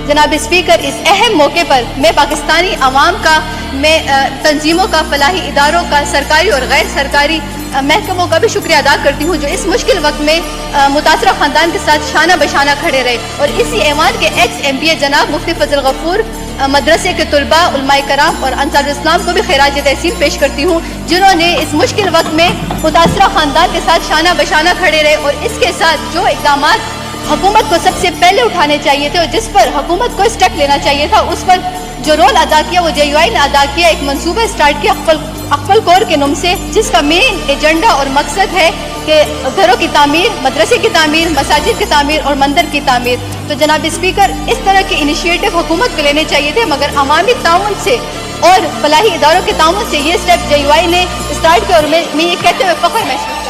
جناب اسپیکر، اس اہم موقع پر میں پاکستانی عوام کا، میں تنظیموں کا، فلاحی اداروں کا، سرکاری اور غیر سرکاری محکموں کا بھی شکریہ ادا کرتی ہوں جو اس مشکل وقت میں متاثرہ خاندان کے ساتھ شانہ بشانہ کھڑے رہے، اور اسی ایوان کے ایکس ایم پی اے جناب مفتی فضل غفور، مدرسے کے طلباء، علماء کرام اور انصار اسلام کو بھی خراج تحسین پیش کرتی ہوں جنہوں نے اس مشکل وقت میں متاثرہ خاندان کے ساتھ شانہ بشانہ کھڑے رہے، اور اس کے ساتھ جو اقدامات حکومت کو سب سے پہلے اٹھانے چاہیے تھے اور جس پر حکومت کو اسٹیپ لینا چاہیے تھا، اس پر جو رول ادا کیا وہ جے یو آئی نے ادا کیا۔ ایک منصوبہ سٹارٹ کیا اقبل کور کے نام سے، جس کا مین ایجنڈا اور مقصد ہے کہ گھروں کی تعمیر، مدرسے کی تعمیر، مساجد کی تعمیر اور مندر کی تعمیر۔ تو جناب اسپیکر، اس طرح کے انیشیٹو حکومت کو لینے چاہیے تھے، مگر عوامی تعاون سے اور فلاحی اداروں کے تعاون سے یہ اسٹیپ جے یو آئی نے اسٹارٹ کیا، اور میں یہ کہتے ہوئے فخر محسوس